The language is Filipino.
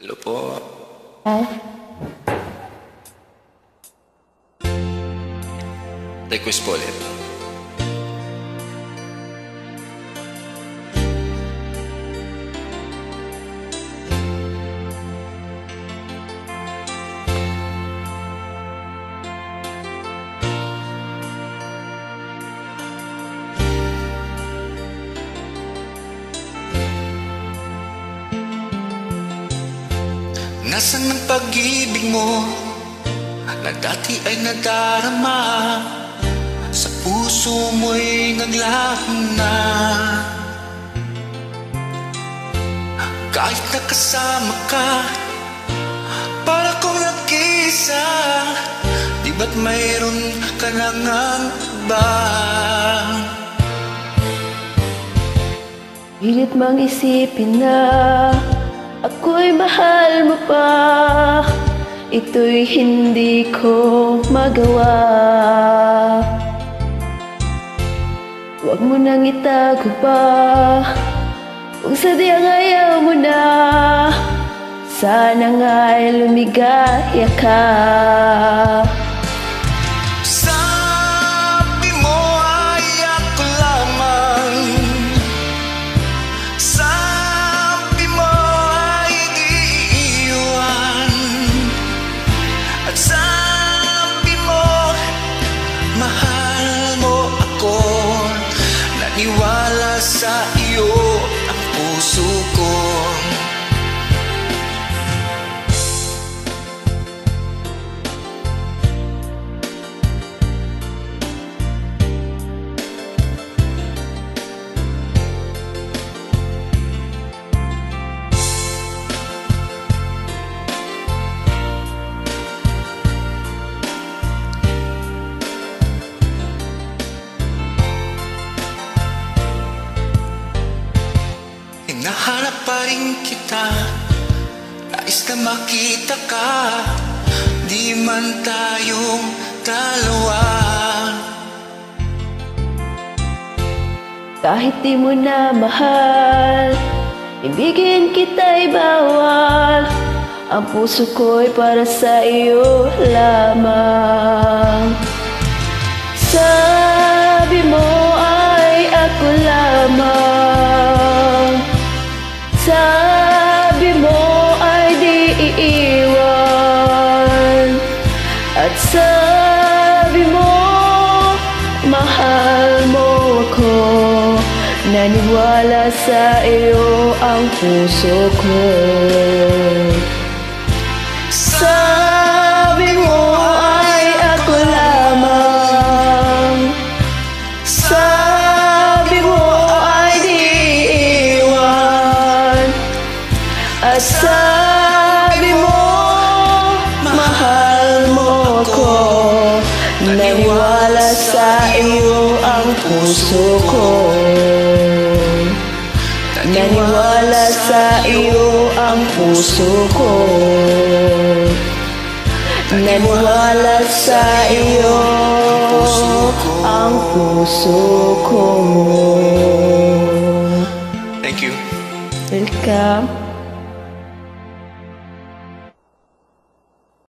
Hello po. Ay, Request po ulit. Nasaan ang pag-ibig mo na dati ay nadarama? Sa puso mo'y naglaho na. Kahit nakasama ka, para kong nag-isa. Di ba't mayroon ka na ngang iba? pilit mang isipin na ako'y mahal mo pa. Ito'y hindi ko magawa. Huwag mo nang itago pa kung sadyang ayaw mo na. Sana nga'y lumigaya ka. Sabi mo ay ako lamang. Sabi mo ay di iiwan. At sabi mo mahal mo ako. Naniwala sa iyo ang puso ko. Hinahanap pa rin kita, nais na makita ka. Di man tayong dalawa. Kahit di mo na mahal, ibigin kita'y bawal. Ang puso ko'y para sa iyo lamang. Sabi mo ay ako lamang. Sabi mo ay di iiwan. At sabi mo mahal mo ako. Naniwala sa iyo ang puso ko. Sabi mo ay ako lamang. Sabi mo ay di iwan. At sabi mo mahal mo ako. Naniwala sa iyo ang puso ko. Naniwala sa iyo ang puso ko. Naniwala sa iyo ang puso ko. Thank you. Welcome.